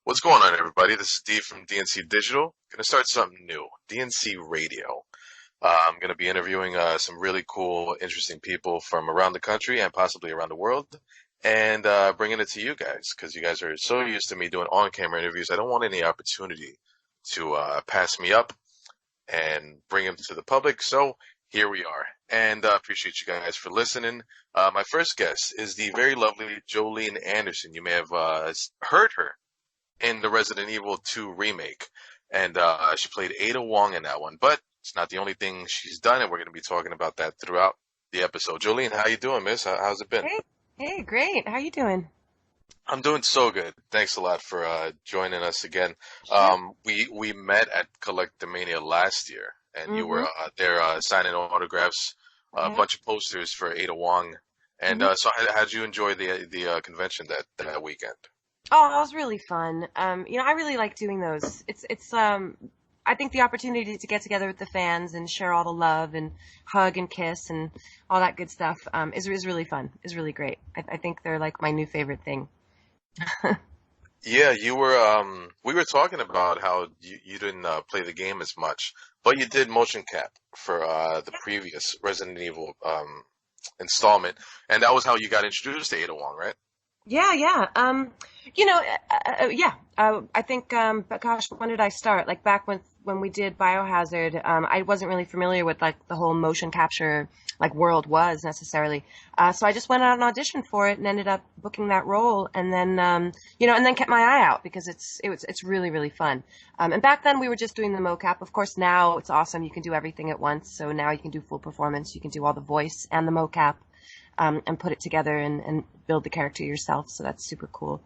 What's going on, everybody? This is Steve from DNC Digital. Gonna start something new, DNC Radio. I'm gonna be interviewing some really cool, interesting people from around the country and possibly around the world, and bringing it to you guys because you guys are so used to me doing on-camera interviews. I don't want any opportunity to pass me up and bring them to the public. So here we are, and appreciate you guys for listening. My first guest is the very lovely Jolene Andersen. You may have heard her in the Resident Evil 2 remake, and she played Ada Wong in that one. But it's not the only thing she's done, and we're going to be talking about that throughout the episode. Jolene, how you doing, miss? How's it been? Hey, great. How you doing? I'm doing so good. Thanks a lot for joining us again. We met at Collectomania last year, and you were there signing autographs, a bunch of posters for Ada Wong. And so how did you enjoy the convention that weekend? Oh, that was really fun. I really like doing those. It's I think the opportunity to get together with the fans and share all the love and hug and kiss and all that good stuff is really fun. Is really great. I think they're like my new favorite thing. Yeah, you were. We were talking about how you didn't play the game as much, but you did motion cap for the previous Resident Evil installment, and that was how you got introduced to Ada Wong, right? Yeah. I think, but gosh, when did I start? Like back when we did Biohazard, I wasn't really familiar with like the whole motion capture like world was necessarily. So I just went out and auditioned for it and ended up booking that role, and then and then kept my eye out because it's really, really fun. And back then we were just doing the mocap. Of course, now it's awesome. You can do everything at once. So now you can do full performance. You can do all the voice and the mocap. And put it together and build the character yourself. So that's super cool.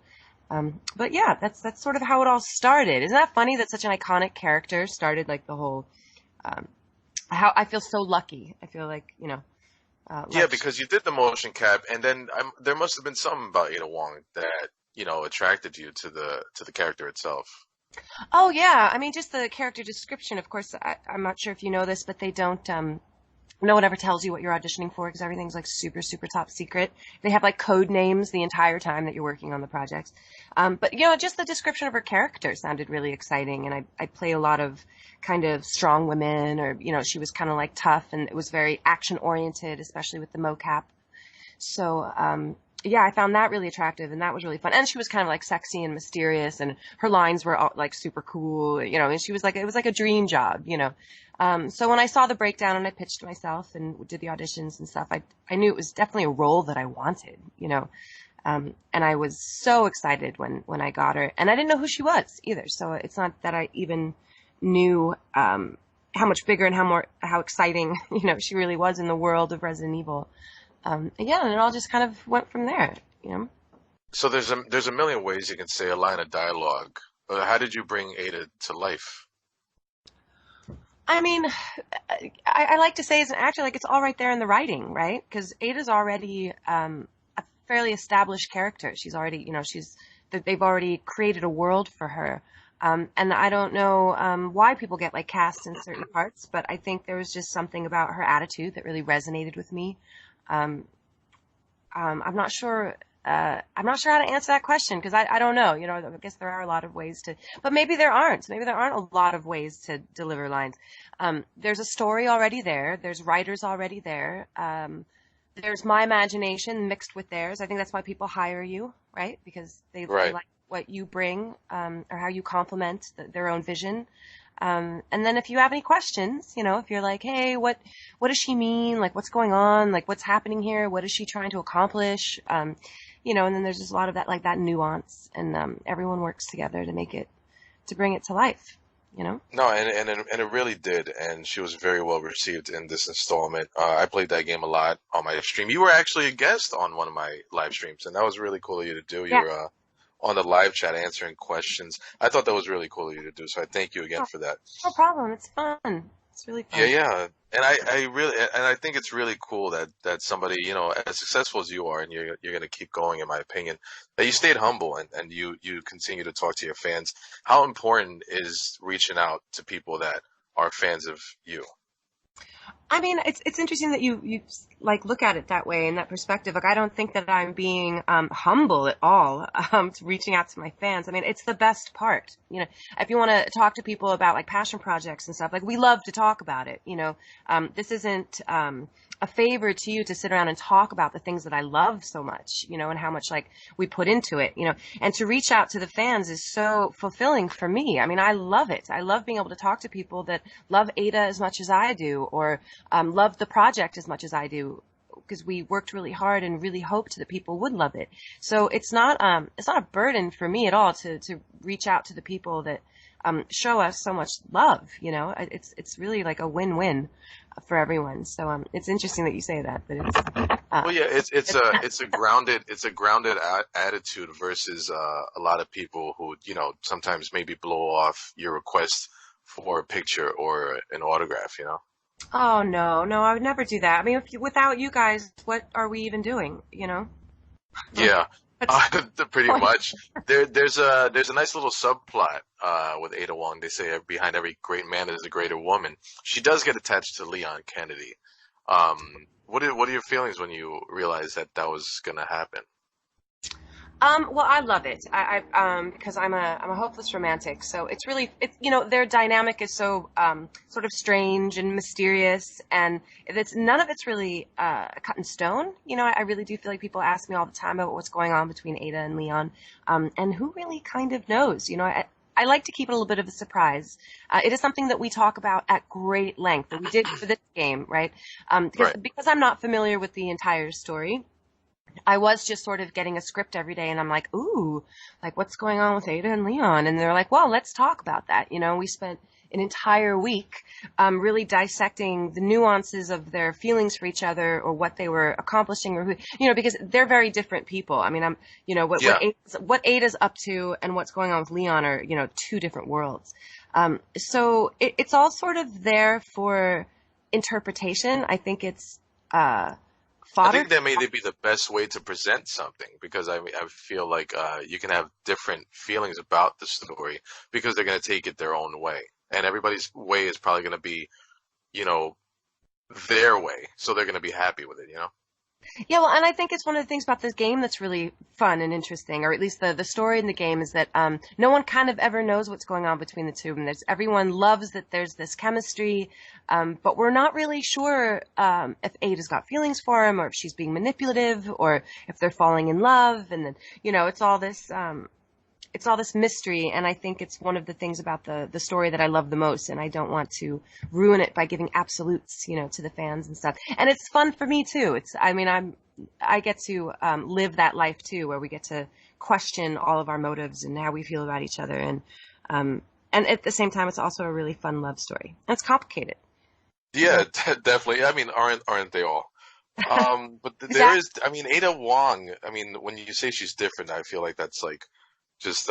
But yeah, that's sort of how it all started. Isn't that funny that such an iconic character started like the whole, how I feel so lucky. I feel like, Yeah, because you did the motion cap, and then there must have been something about Ada Wong that, attracted you to the character itself. Oh yeah. I mean, just the character description, of course, I'm not sure if you know this, but they don't, no one ever tells you what you're auditioning for because everything's like super, super top secret. They have like code names the entire time that you're working on the projects. But just the description of her character sounded really exciting. And I play a lot of kind of strong women, or, she was kind of like tough, and it was very action oriented, especially with the mocap. So, yeah, I found that really attractive, and that was really fun. And she was kind of like sexy and mysterious, and her lines were all, like super cool, and she was like, it was like a dream job, So when I saw the breakdown and I pitched myself and did the auditions and stuff, I knew it was definitely a role that I wanted, and I was so excited when I got her, and I didn't know who she was either. So it's not that I even knew, how much bigger and how exciting, she really was in the world of Resident Evil. And it all just kind of went from there, So there's a million ways you can say a line of dialogue. How did you bring Ada to life? I mean, I like to say as an actor, like it's all right there in the writing, right? Because Ada's already a fairly established character. She's already, they've already created a world for her. And I don't know why people get like cast in certain parts, but I think there was just something about her attitude that really resonated with me. I'm not sure. I'm not sure how to answer that question because I don't know. I guess there are a lot of ways to, but maybe there aren't. Maybe there aren't a lot of ways to deliver lines. There's a story already there. There's writers already there. There's my imagination mixed with theirs. I think that's why people hire you, right? Because they like what you bring, or how you complement their own vision. And then if you have any questions, if you're like, hey, what does she mean? Like, what's going on? Like, what's happening here? What is she trying to accomplish? And then there's just a lot of that, like that nuance, and everyone works together to bring it to life, No, and it really did, and she was very well received in this installment. I played that game a lot on my stream. You were actually a guest on one of my live streams, and that was really cool of you to do. You were on the live chat answering questions. I thought that was really cool of you to do, so I thank you again for that. No problem. It's fun. It's really fun. Yeah. And I think it's really cool that somebody, as successful as you are, and you're going to keep going, in my opinion, that you stayed humble and you continue to talk to your fans. How important is reaching out to people that are fans of you? I mean, it's interesting that you like look at it that way in that perspective. Like, I don't think that I'm being humble at all to reaching out to my fans. I mean, it's the best part. You know, if you want to talk to people about like passion projects and stuff, like we love to talk about it. You know, this isn't a favor to you to sit around and talk about the things that I love so much. You know, and how much like we put into it. You know, and to reach out to the fans is so fulfilling for me. I mean, I love it. I love being able to talk to people that love Ada as much as I do, or love the project as much as I do, because we worked really hard and really hoped that people would love it. So it's not a burden for me at all to reach out to the people that show us so much love. You know, it's really like a win-win for everyone. So it's interesting that you say that, but it's Well, yeah, it's a grounded attitude versus a lot of people who, you know, sometimes maybe blow off your request for a picture or an autograph, you know. Oh no, I would never do that. I mean, without you guys, what are we even doing? You know? Yeah, What's pretty the point? much. There's a nice little subplot with Ada Wong. They say behind every great man is a greater woman. She does get attached to Leon Kennedy. What are your feelings when you realize that that was gonna happen? Well, I love it. Because I'm a hopeless romantic. So you know, their dynamic is so, sort of strange and mysterious, and none of it's really, cut in stone. You know, I really do feel like people ask me all the time about what's going on between Ada and Leon. And who really kind of knows, you know, I like to keep it a little bit of a surprise. It is something that we talk about at great length, that we did for this game, right? Right. Because I'm not familiar with the entire story. I was just sort of getting a script every day, and I'm like, ooh, like what's going on with Ada and Leon? And they're like, well, let's talk about that. You know, we spent an entire week really dissecting the nuances of their feelings for each other, or what they were accomplishing, or who, you know, because they're very different people. I mean, you know, Yeah. what Ada's up to and what's going on with Leon are, you know, two different worlds. So it's all sort of there for interpretation. I think it's I fodder. think that may be the best way to present something because I feel like you can have different feelings about the story because they're going to take it their own way, and everybody's way is probably going to be, you know, their way, so they're going to be happy with it, you know. Yeah, well, and I think it's one of the things about this game that's really fun and interesting, or at least the story in the game is that no one kind of ever knows what's going on between the two of them. Everyone loves that there's this chemistry, but we're not really sure if Ada's got feelings for him, or if she's being manipulative, or if they're falling in love, and then you know it's all this mystery, and I think it's one of the things about the story that I love the most, and I don't want to ruin it by giving absolutes, you know, to the fans and stuff. And it's fun for me too. I mean, I get to live that life too, where we get to question all of our motives and how we feel about each other, and at the same time, it's also a really fun love story. And it's complicated. Yeah, definitely. I mean, aren't they all? But there Exactly. is. I mean, Ada Wong. I mean, when you say she's different, I feel like that's like just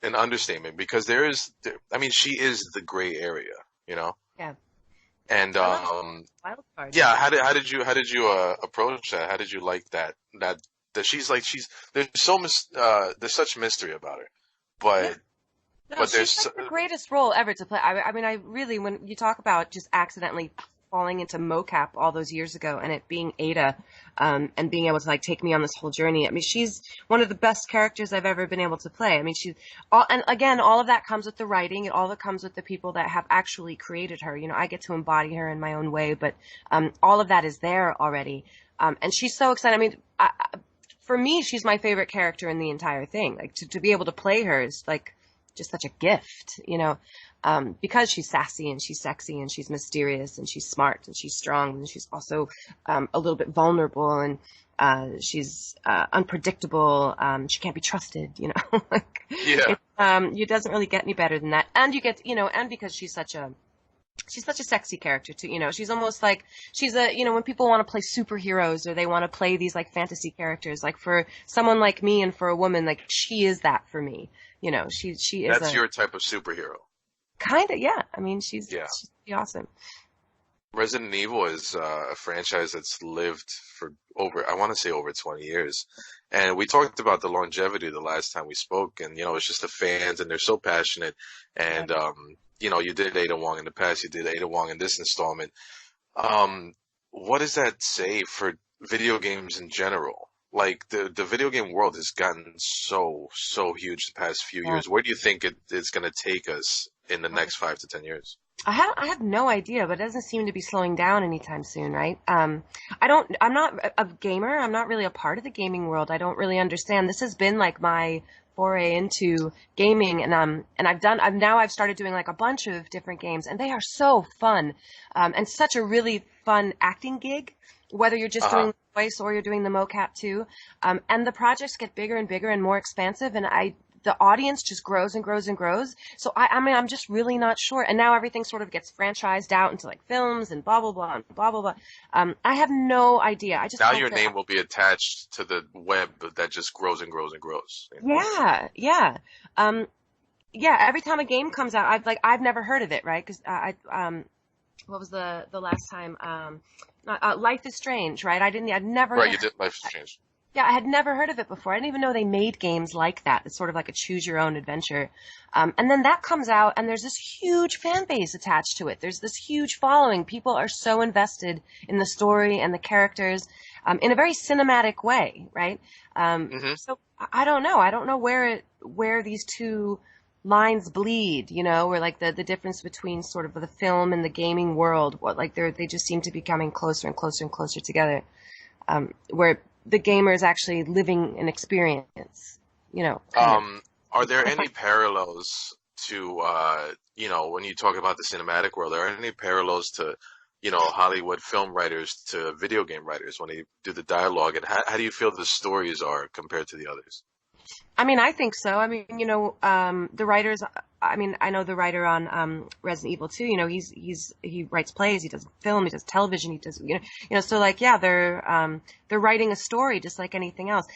an understatement because I mean, she is the gray area, you know. Yeah. And I love wild card. yeah, how did you approach that? How did you like that there's such mystery about her, Yeah. but No, but she's like the greatest role ever to play. I mean, I really, when you talk about just accidentally falling into mocap all those years ago and it being Ada, and being able to like take me on this whole journey. I mean, she's one of the best characters I've ever been able to play. I mean, and again, all of that comes with the writing. It all that comes with the people that have actually created her. You know, I get to embody her in my own way, but all of that is there already. And she's so excited. I mean, for me, she's my favorite character in the entire thing. Like to be able to play her is like just such a gift, you know, because she's sassy and she's sexy and she's mysterious and she's smart and she's strong and she's also a little bit vulnerable and she's unpredictable. She can't be trusted, you know. Like yeah, it doesn't really get any better than that. And you get, you know, and because she's such a sexy character too, you know. She's almost like you know, when people want to play superheroes or they want to play these like fantasy characters, like for someone like me and for a woman, like she is that for me. You know, she is that's a your type of superhero. kind of, yeah. I mean, Yeah. she's pretty awesome. Resident Evil is a franchise that's lived for I want to say over 20 years. And we talked about the longevity the last time we spoke. And, you know, it's just the fans and they're so passionate. Yeah. And, you know, you did Ada Wong in the past, you did Ada Wong in this installment. What does that say for video games in general? Like the video game world has gotten so huge the past few Yeah. years. Where do you think it's going to take us in the next 5 to 10 years? I have no idea, but it doesn't seem to be slowing down anytime soon, right? I'm not a gamer. I'm not really a part of the gaming world. I don't really understand. This has been like my foray into gaming, and I've started doing like a bunch of different games, and they are so fun, and such a really fun acting gig, whether you're just doing Uh-huh. the voice or you're doing the mocap too. And the projects get bigger and bigger and more expansive, and the audience just grows and grows and grows. So I mean, I'm just really not sure. And now everything sort of gets franchised out into like films and blah, blah, blah, and blah, blah, blah. I have no idea. I just Now hope your that, name will be attached to the web that just grows and grows and grows. yeah, yeah. Yeah, every time a game comes out, I've never heard of it, right? Because what was the last time? Life is Strange, right? I'd never, Right, you did Life is Strange. yeah, I had never heard of it before. I didn't even know they made games like that. It's sort of like a choose your own adventure. And then that comes out and there's this huge fan base attached to it. There's this huge following. People are so invested in the story and the characters, in a very cinematic way, right? Hmm. So I don't know. I don't know where these two lines bleed, or like the difference between sort of the film and the gaming world. They just seem to be coming closer and closer and closer together. Where the gamer is actually living an experience, kind of. Are there any parallels to, when you talk about the cinematic world, are there any parallels to, Hollywood film writers to video game writers when they do the dialogue? And how do you feel the stories are compared to the others? I mean, I think so. I mean, the writers. I mean, I know the writer on Resident Evil 2. He writes plays, he does film, he does television, he does So like, yeah, they're writing a story just like anything else.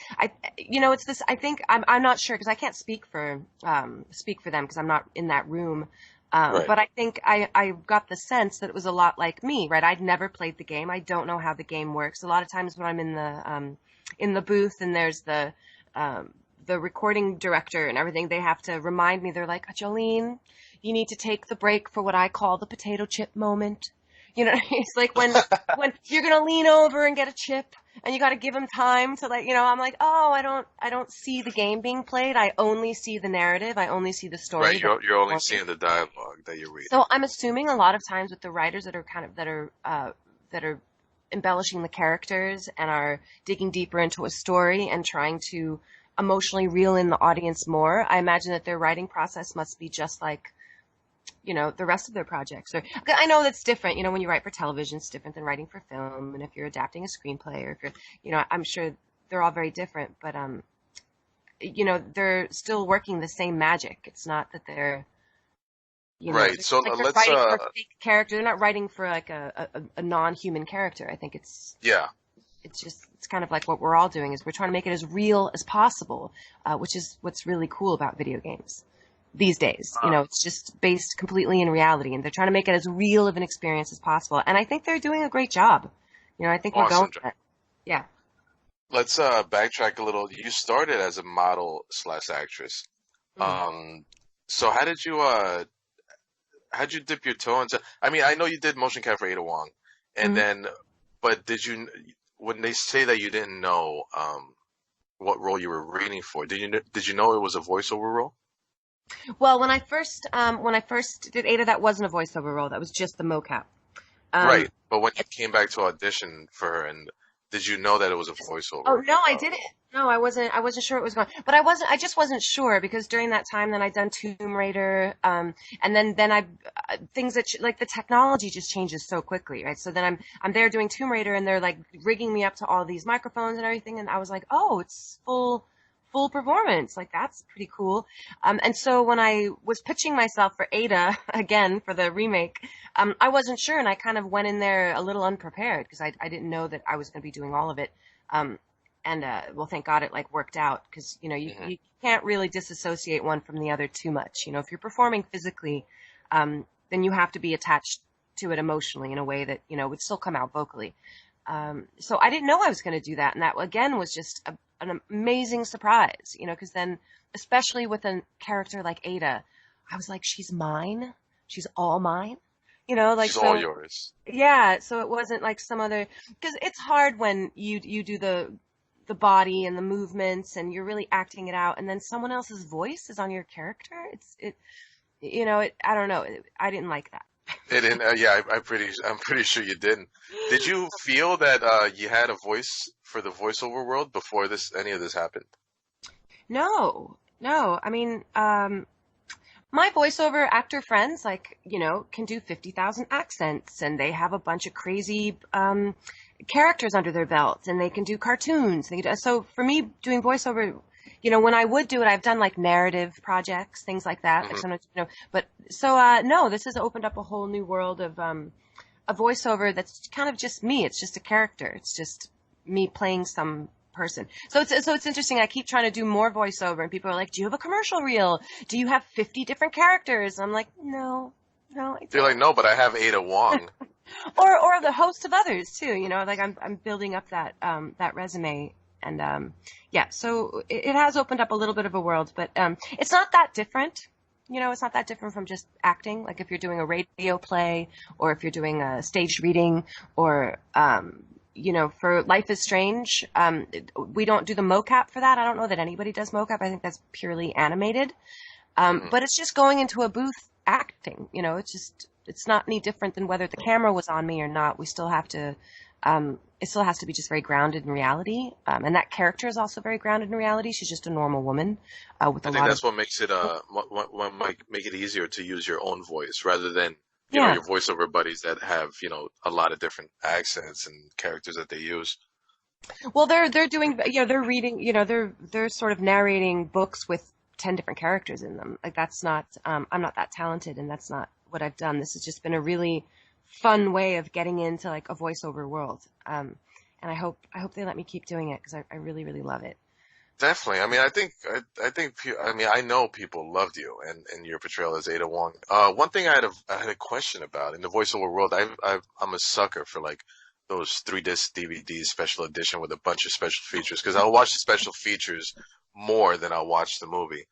It's this. I think I'm not sure because I can't speak for them because I'm not in that room. Right. But I think I got the sense that it was a lot like me, right? I'd never played the game. I don't know how the game works. A lot of times when I'm in the booth and there's the recording director and everything, they have to remind me. They're like, Jolene, you need to take the break for what I call the potato chip moment. It's like when you're gonna lean over and get a chip, and you got to give them time to I'm like, oh, I don't see the game being played. I only see the narrative. I only see the story. Right, you're only seeing the dialogue that you're reading. So I'm assuming a lot of times with the writers that are embellishing the characters and are digging deeper into a story and trying to emotionally reel in the audience more, I imagine that their writing process must be just like, the rest of their projects. Or I know that's different. When you write for television, it's different than writing for film. And if you're adapting a screenplay, or if you're, I'm sure they're all very different. But they're still working the same magic. It's not that they're, Right. So like they're let's writing for a fake character. They're not writing for like a non-human character. I think it's kind of like what we're all doing is we're trying to make it as real as possible, which is what's really cool about video games these days. It's just based completely in reality, and they're trying to make it as real of an experience as possible. And I think they're doing a great job. I think we're awesome. going for it. Yeah. Let's backtrack a little. You started as a model slash actress. Mm-hmm. So how'd you dip your toe into? I mean, I know you did motion capture for Ada Wong, and Mm-hmm. then, but when they say that you didn't know what role you were reading for, did you know it was a voiceover role? Well, when I first did Ada, that wasn't a voiceover role. That was just the mocap. Right, but when you came back to audition for her, and did you know that it was a voiceover? Oh no, I didn't. No, I wasn't sure it was going. But I just wasn't sure because during that time then I'd done Tomb Raider, and then I things that like the technology just changes so quickly, right? So then I'm there doing Tomb Raider and they're like rigging me up to all these microphones and everything, and I was like, oh, it's full performance. Like that's pretty cool. And so when I was pitching myself for Ada again for the remake, I wasn't sure, and I kind of went in there a little unprepared because I didn't know that I was going to be doing all of it. And well, thank God it like worked out because you can't really disassociate one from the other too much. If you're performing physically, then you have to be attached to it emotionally in a way that would still come out vocally. So I didn't know I was going to do that, and that again was just an amazing surprise. Because then, especially with a character like Ada, I was like, she's mine, she's all mine. like She's all so. yours. Yeah, so it wasn't like some other, because it's hard when you do the body and the movements and you're really acting it out, and then someone else's voice is on your character. I don't know. I didn't like that. It didn't. Yeah, I'm pretty sure you didn't. Did you feel that you had a voice for the voiceover world before any of this happened? No, no. I mean, my voiceover actor friends, like, can do 50,000 accents, and they have a bunch of crazy characters under their belts, and they can do cartoons. So for me, doing voiceover, when I would do it, I've done like narrative projects, things like that. Like Hmm. sometimes, but so no, this has opened up a whole new world of a voiceover that's kind of just me. It's just a character. It's just me playing some person. So it's interesting. I keep trying to do more voiceover, and people are like, "Do you have a commercial reel? Do you have 50 different characters?" I'm like, "No, no, I You're like, don't." no, but I have Ada Wong. Or the host of others too. Like I'm building up that resume, and yeah. So it has opened up a little bit of a world, but it's not that different. It's not that different from just acting. Like if you're doing a radio play, or if you're doing a staged reading, or for Life is Strange, we don't do the mocap for that. I don't know that anybody does mocap. I think that's purely animated. Hmm. But it's just going into a booth acting. It's not any different than whether the camera was on me or not. We still have to, it still has to be just very grounded in reality. And that character is also very grounded in reality. She's just a normal woman with I a think lot of, that's what makes it what might make it easier to use your own voice rather than yeah. your voiceover buddies that have a lot of different accents and characters that they use. Well, they're doing, they're reading, they're sort of narrating books with 10 different characters in them. Like that's not, I'm not that talented, and that's not what I've done. This has just been a really fun way of getting into like a voiceover world. And I hope they let me keep doing it because I really, really love it. Definitely. I mean, I mean, I know people loved you and your portrayal as Ada Wong. One thing I had a question about in the voiceover world. I'm a sucker for like those 3 disc DVDs special edition with a bunch of special features because I'll watch the special features more than I'll watch the movie.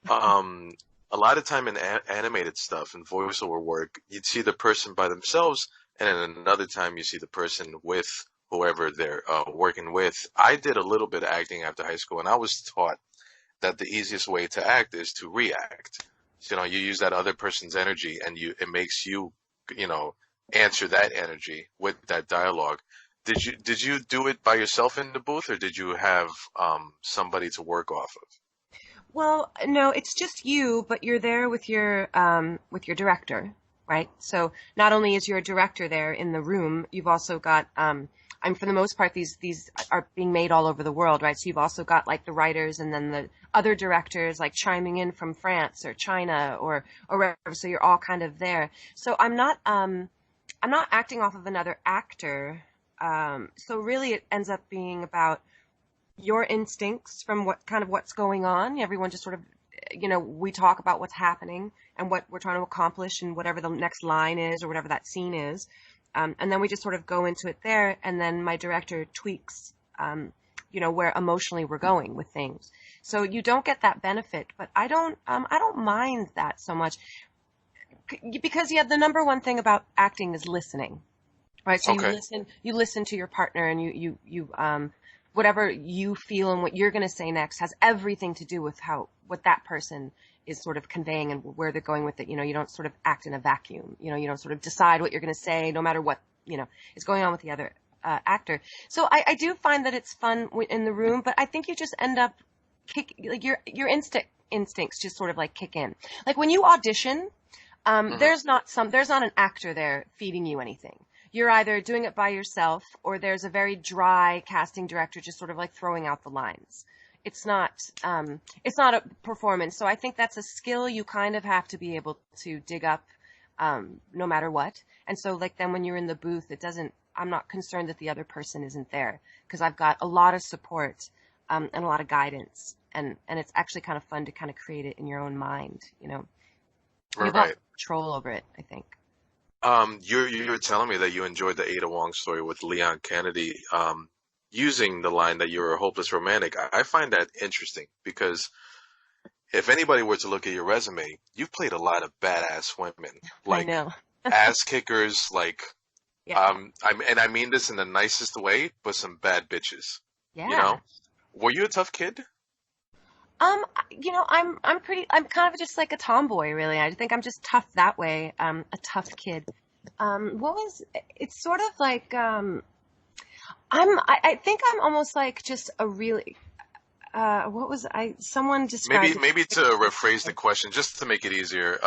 Um, a lot of time in animated stuff and voiceover work, you'd see the person by themselves, and then another time you see the person with whoever they're working with. I did a little bit of acting after high school, and I was taught that the easiest way to act is to react. So, you use that other person's energy, and it makes you, you know, answer that energy with that dialogue. Did you do it by yourself in the booth, or did you have somebody to work off of? Well, no, it's just you, but you're there with your director, right? So not only is your director there in the room, you've also got for the most part these are being made all over the world, right? So you've also got like the writers and then the other directors like chiming in from France or China or wherever. So you're all kind of there. So I'm not acting off of another actor. So really it ends up being about your instincts from what's going on. Everyone just sort of, we talk about what's happening and what we're trying to accomplish and whatever the next line is or whatever that scene is. And then we just sort of go into it there. And then my director tweaks, where emotionally we're going with things. So you don't get that benefit, but I don't mind that so much because, yeah, the number one thing about acting is listening. Right. So Okay. you listen to your partner, and you whatever you feel and what you're going to say next has everything to do with what that person is sort of conveying and where they're going with it. You don't sort of act in a vacuum. You don't sort of decide what you're going to say no matter what, is going on with the other actor. So I do find that it's fun in the room, but I think you just end up like your instincts just sort of like kick in. Like when you audition, Hmm. there's not an actor there feeding you anything. You're either doing it by yourself or there's a very dry casting director just sort of like throwing out the lines. It's not a performance. So I think that's a skill you kind of have to be able to dig up, no matter what. And so like then when you're in the booth, I'm not concerned that the other person isn't there because I've got a lot of support, and a lot of guidance. And it's actually kind of fun to kind of create it in your own mind. You have a lot Right. of control over it, I think. You were telling me that you enjoyed the Ada Wong story with Leon Kennedy, using the line that you're a hopeless romantic. I find that interesting because if anybody were to look at your resume, you've played a lot of badass women. I Like know. ass kickers, like, Yeah. and I mean this in the nicest way, but some bad bitches. You Yeah. know, were you a tough kid? I'm kind of just like a tomboy, really. I think I'm just tough that way. A tough kid. It's sort of like, I think I'm almost like just a really, someone Maybe described maybe to rephrase the it. question, just to make it easier,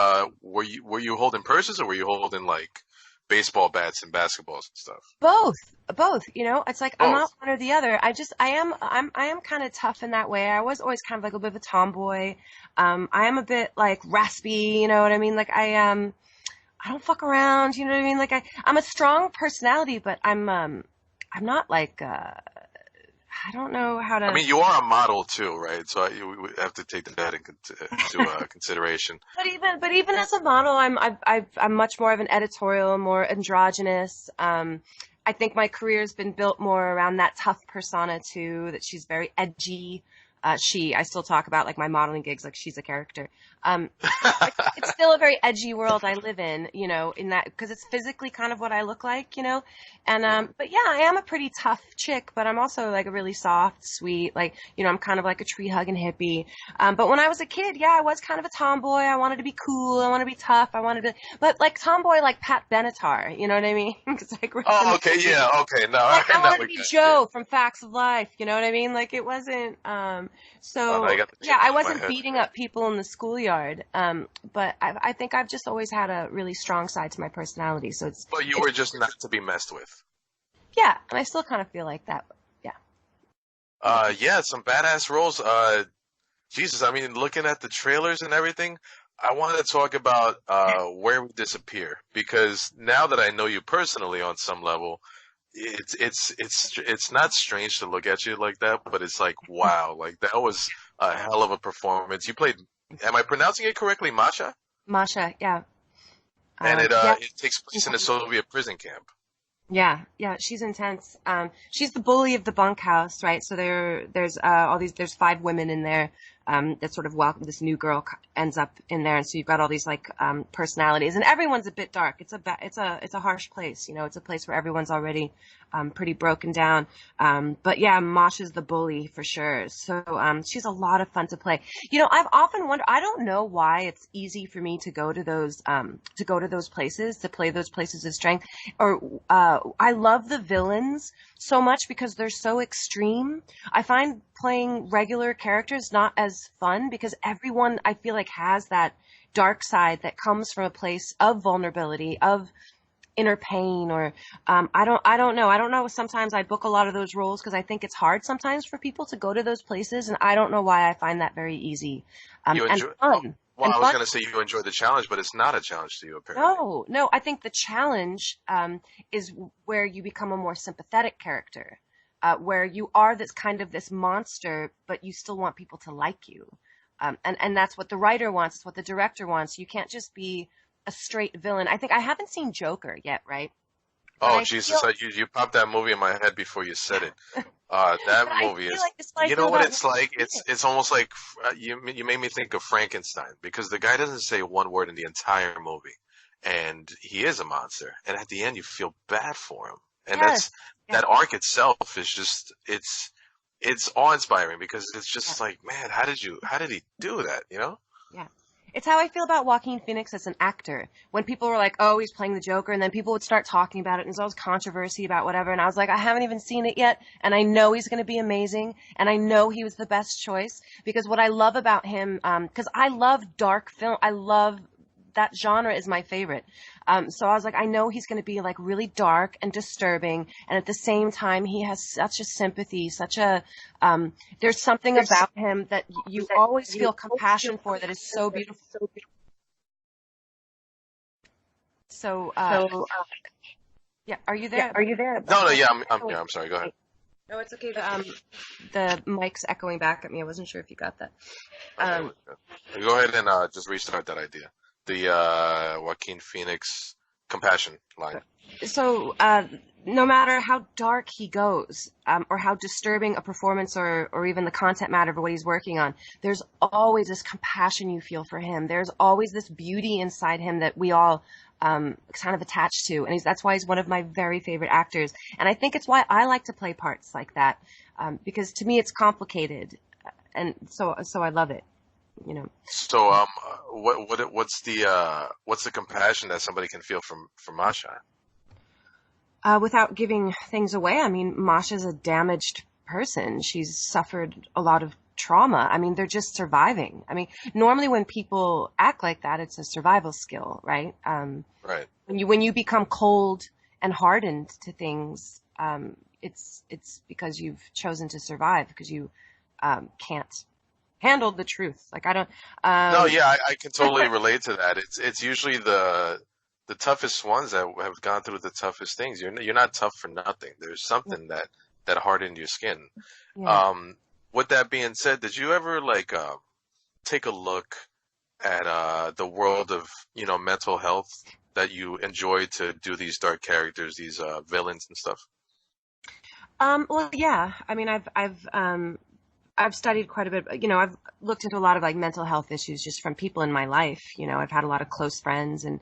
were you holding purses or were you holding like baseball bats and basketballs and stuff? Both, both, it's like I'm not Both. one or the other. I am kind of tough in that way. I was always kind of like a bit of a tomboy. I am a bit like raspy, you know what I mean? Like I don't fuck around, you know what I mean? Like I'm a strong personality, but I'm not like, I don't know how I to, mean, you are a model too, right? So we have to take that into consideration. but even as a model, I'm much more of an editorial, more androgynous. I think my career's been built more around that tough persona too, that she's very edgy. I still talk about like my modeling gigs like she's a character. It's still a very edgy world I live in, in that, because it's physically kind of what I look like, and, Mhm. but yeah, I am a pretty tough chick, but I'm also like a really soft, sweet, like, I'm kind of like a tree hugging hippie. But when I was a kid, yeah, I was kind of a tomboy. I wanted to be cool. I wanted to be tough. But like tomboy, like Pat Benatar, you know what I mean? Because I grew up in Oh, the okay, 80s. yeah, okay. No, Like I now wanted to we be got yeah. Joe from Facts of Life, you know what I mean? Like it wasn't Oh no, I so got the yeah, I change in my wasn't head. beating up people in the schoolyard. But I think I've just always had a really strong side to my personality. So But you it's were just not to be messed with. yeah, and I still kind of feel like that. Yeah. Yeah, some badass roles. Jesus, I mean, looking at the trailers and everything, I want to talk about Where We Disappear, because now that I know you personally on some level, it's not strange to look at you like that, but it's like wow, like that was a hell of a performance. You played, am I pronouncing it correctly, Masha? Masha, yeah. And Yeah. it takes place in a Soviet prison camp. Yeah, yeah, she's intense. She's the bully of the bunkhouse, right? So there's 5 women in there, that sort of welcome this new girl ends up in there, and so you've got all these like personalities, and everyone's a bit dark. It's a harsh place, It's a place where everyone's already pretty broken down. But yeah, Masha's the bully for sure. So she's a lot of fun to play. I've often wondered. I don't know why it's easy for me to go to those places, to play those places of strength, or I love the villains so much because they're so extreme. I find playing regular characters not as fun because everyone I feel like has that dark side that comes from a place of vulnerability, of inner pain, or I don't know. Sometimes I book a lot of those roles because I think it's hard sometimes for people to go to those places, and I don't know why I find that very easy, You and enjoy? Oh, fun well, and I was fun. gonna say you enjoy the challenge, but it's not a challenge to you apparently. No, no, I think the challenge is where you become a more sympathetic character, where you are this monster, but you still want people to like you. And that's what the writer wants, it's what the director wants. You can't just be a straight villain. I think I haven't seen Joker yet, right? But Oh I feel, Jesus, you popped that movie in my head before you said it. but That I movie feel is. like this is what I You feel know what about it's Joaquin like? Phoenix. It's almost like you made me think of Frankenstein because the guy doesn't say one word in the entire movie, and he is a monster. And at the end, you feel bad for him, and Yes, that yes, arc itself is just it's awe inspiring because it's yeah. just like man, how did he do that? You know? Yeah. It's how I feel about Joaquin Phoenix as an actor. When people were like, oh, he's playing the Joker, and then people would start talking about it, and there's always controversy about whatever, and I was like, I haven't even seen it yet, and I know he's going to be amazing, and I know he was the best choice, because what I love about him, because I love dark film, I love that genre is my favorite. So I was like, I know he's going to be like really dark and disturbing, and at the same time, he has such a sympathy, there's something about him that you always feel compassion for that is so beautiful. So, yeah, are you there? No, no, yeah, I'm here. I'm sorry. Go ahead. No, it's okay. The mic's echoing back at me. I wasn't sure if you got that. Okay, Um, go ahead and just restart that idea. The Joaquin Phoenix compassion line. so, no matter how dark he goes, or how disturbing a performance or even the content matter of what he's working on, there's always this compassion you feel for him. There's always this beauty inside him that we all kind of attached to, and that's why he's one of my very favorite actors. And I think it's why I like to play parts like that, because to me it's complicated, and so I love it. You know. So, what's the compassion that somebody can feel from Masha? Without giving things away, I mean, Masha's a damaged person. She's suffered a lot of trauma. I mean, they're just surviving. I mean, normally when people act like that, it's a survival skill, right? Right. When you become cold and hardened to things, it's because you've chosen to survive, because you can't handle the truth. Like, I don't. No, yeah, I can totally relate to that. It's usually the toughest ones that have gone through the toughest things. You're not tough for nothing. There's something that hardened your skin. Yeah. With that being said, did you ever take a look at the world of mental health that you enjoy to do these dark characters, these villains and stuff? Well, yeah. I mean, I've studied quite a bit. I've looked into a lot of like mental health issues just from people in my life. I've had a lot of close friends and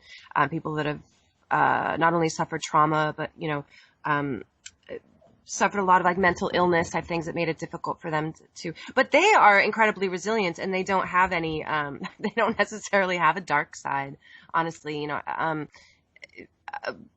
people that have not only suffered trauma, but suffered a lot of like mental illness type things that made it difficult for them to. But they are incredibly resilient, and they don't have any. They don't necessarily have a dark side, honestly.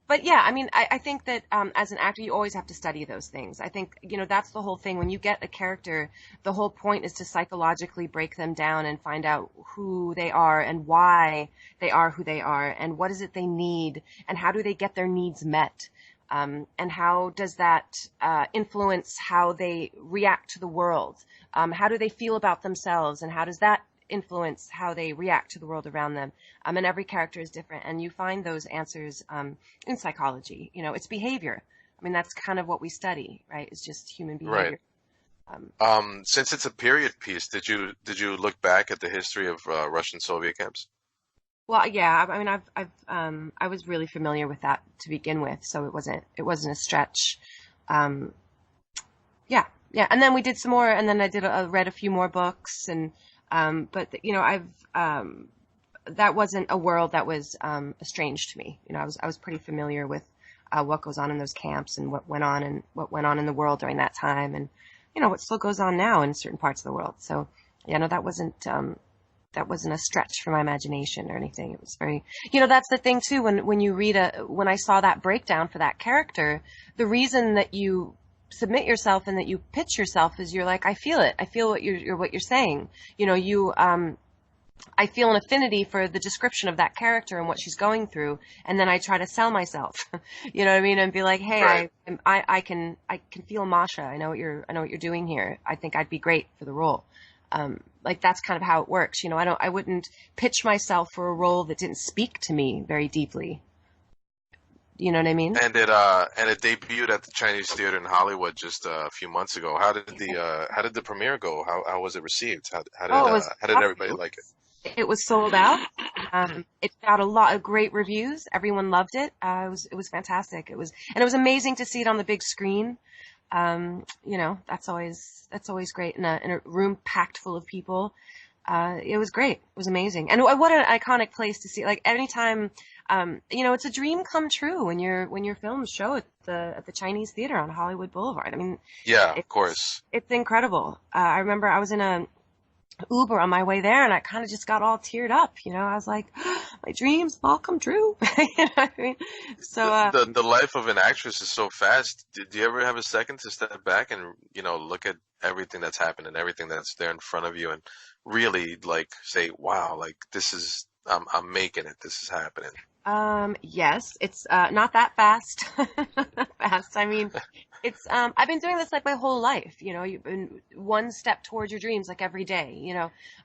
But yeah, I mean, I think that as an actor, you always have to study those things. I think, that's the whole thing. When you get a character, the whole point is to psychologically break them down and find out who they are and why they are who they are, and what is it they need, and how do they get their needs met. And how does that influence how they react to the world? How do they feel about themselves, and how does that influence how they react to the world around them? And every character is different, and you find those answers in psychology. It's behavior. I mean, that's kind of what we study, right? It's just human behavior. Right. Since it's a period piece, did you look back at the history of Russian Soviet camps? Well, yeah. I mean, I was really familiar with that to begin with, so it wasn't a stretch. Yeah. And then we did some more, and then I read a few more books, and but that wasn't a world that was strange to me. I was pretty familiar with what goes on in those camps and what went on in the world during that time, and what still goes on now in certain parts of the world. So yeah, no, that wasn't a stretch for my imagination or anything. It was very, that's the thing too. When you read when I saw that breakdown for that character, the reason that you submit yourself and that you pitch yourself is you're like, I feel it. I feel what you're saying. I feel an affinity for the description of that character and what she's going through, and then I try to sell myself, you know what I mean, and be like, hey, right. I can feel Masha. I know what you're doing here. I think I'd be great for the role. Like that's kind of how it works. I wouldn't pitch myself for a role that didn't speak to me very deeply. You know what I mean? And it debuted at the Chinese Theater in Hollywood just a few months ago. How did the premiere go? How was it received? How did everybody like it? It was sold out. It got a lot of great reviews. Everyone loved it. It was fantastic. It was amazing to see it on the big screen. That's always great in a room packed full of people. It was great. It was amazing. And what an iconic place to see. Like anytime, it's a dream come true when your films show at the Chinese Theater on Hollywood Boulevard. I mean, yeah, of course. It's incredible. I remember I was in a Uber on my way there, and I kind of just got all teared up. I was like, my dreams all come true. You know what I mean? So the life of an actress is so fast. Did you ever have a second to step back and look at everything that's happened and everything that's there in front of you, and really say, wow, this is I'm making it. This is happening. Yes, it's not that fast. Fast. I mean, it's I've been doing this my whole life. You've been one step towards your dreams every day.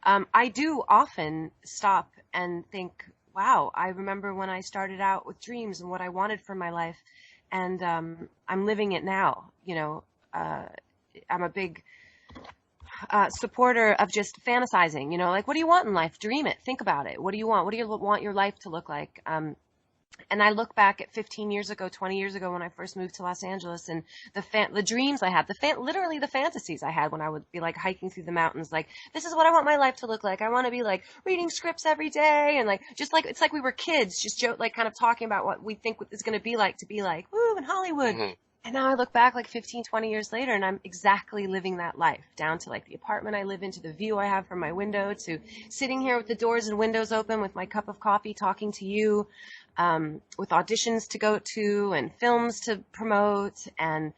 I do often stop and think, wow, I remember when I started out with dreams and what I wanted for my life, and I'm living it now. I'm a big supporter of just fantasizing, what do you want in life? Dream it. Think about it. What do you want? What do you want your life to look like? And I look back at 15 years ago, 20 years ago when I first moved to Los Angeles, and the dreams I had, literally the fantasies I had when I would be like hiking through the mountains, like, this is what I want my life to look like. I want to be like reading scripts every day, and like, just like, it's like we were kids, just like kind of talking about what we think it's going to be like, woo, in Hollywood. Mm-hmm. And now I look back like 15, 20 years later, and I'm exactly living that life, down to like the apartment I live in, to the view I have from my window, to sitting here with the doors and windows open with my cup of coffee talking to you, with auditions to go to and films to promote. And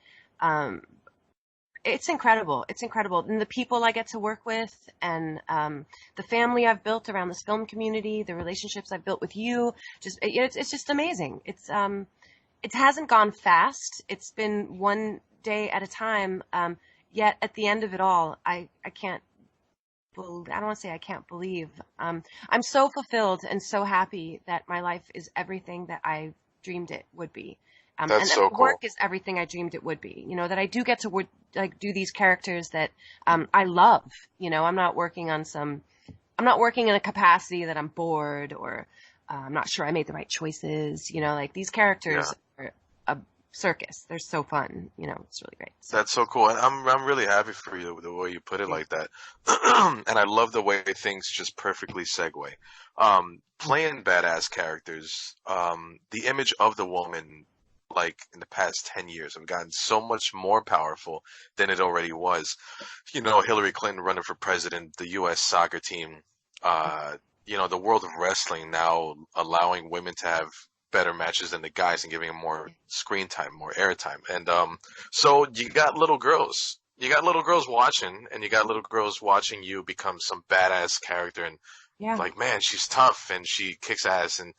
it's incredible. It's incredible. And the people I get to work with, and the family I've built around this film community, the relationships I've built with you, it's just amazing. It hasn't gone fast. It's been one day at a time. Yet at the end of it all, I don't want to say I can't believe. I'm so fulfilled and so happy that my life is everything that I dreamed it would be. That's and so that cool. work is everything I dreamed it would be. That I do get to do these characters that I love. I'm not working in a capacity that I'm bored, or I'm not sure I made the right choices. Like, these characters are a circus. They're so fun. It's really great. So. That's so cool, and I'm really happy for you the way you put it like that, and I love the way things just perfectly segue. Playing badass characters, the image of the woman, like, in the past 10 years, have gotten so much more powerful than it already was. Hillary Clinton running for president, the U.S. soccer team, the world of wrestling now allowing women to have better matches than the guys and giving them more screen time, more airtime. And so you got little girls. You got little girls watching, and you got little girls watching you become some badass character. And like, man, she's tough and she kicks ass. And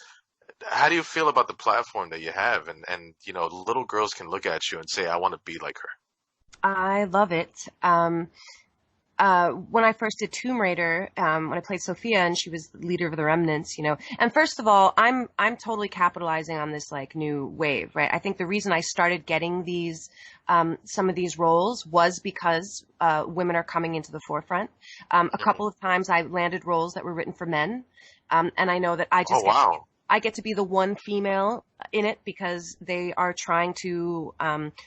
how do you feel about the platform that you have? And little girls can look at you and say, I want to be like her. I love it. When I first did Tomb Raider, when I played Sophia, and she was the leader of the Remnants, and first of all, I'm totally capitalizing on this like new wave, right? I think the reason I started getting these, some of these roles was because, women are coming into the forefront. A couple of times I landed roles that were written for men. And I know that I just, I get to be the one female in it because they are trying to,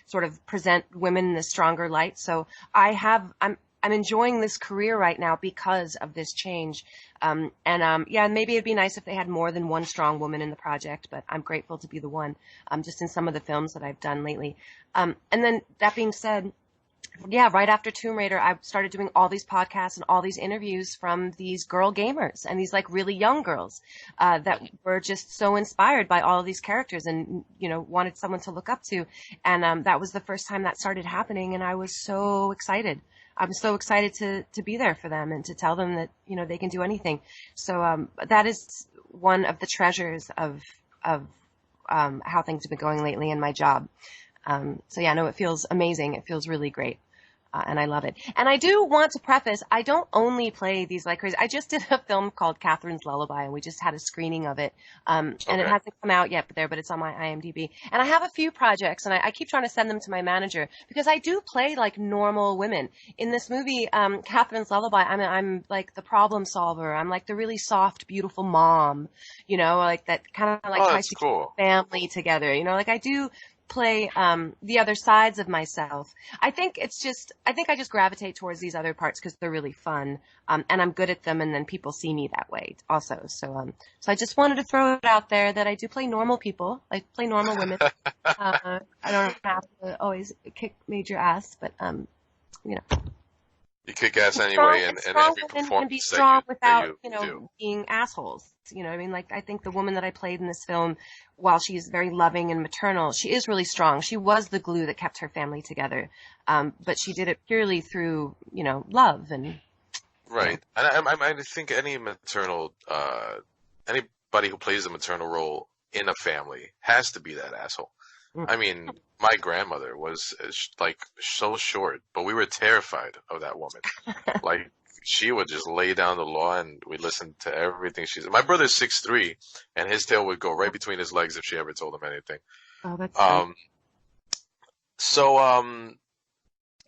sort of present women in a stronger light. So I'm enjoying this career right now because of this change. Maybe it'd be nice if they had more than one strong woman in the project, but I'm grateful to be the one, just in some of the films that I've done lately. And then that being said, right after Tomb Raider, I started doing all these podcasts and all these interviews from these girl gamers and these like really young girls, that were just so inspired by all of these characters and, wanted someone to look up to. And, that was the first time that started happening. And I was so excited. I'm so excited to be there for them and to tell them that, they can do anything. So, that is one of the treasures of how things have been going lately in my job. It feels amazing. It feels really great. And I love it. And I do want to preface, I don't only play these like crazy. I just did a film called Catherine's Lullaby, and we just had a screening of it. And it hasn't come out yet, but it's on my IMDb. And I have a few projects, and I keep trying to send them to my manager because I do play like normal women. In this movie, Catherine's Lullaby, I'm like the problem solver. I'm like the really soft, beautiful mom, like that kind of like tries to keep the family together. Like I do play the other sides of myself. I think I just gravitate towards these other parts because they're really fun, and I'm good at them, and then people see me that way also. So I just wanted to throw it out there that I do play normal people. I play normal women. I don't have to always kick major ass, but you kick ass anyway, and every performance and be strong without do. being assholes. Like I think the woman that I played in this film, while she's very loving and maternal, she is really strong. She was the glue that kept her family together. But she did it purely through, love and. Right. And I think any maternal, anybody who plays a maternal role in a family has to be that asshole. I mean, my grandmother was like so short, but we were terrified of that woman. Like, she would just lay down the law, and we listened to everything she said. My brother's 6'3", and his tail would go right between his legs if she ever told him anything. Oh, that's sweet. So I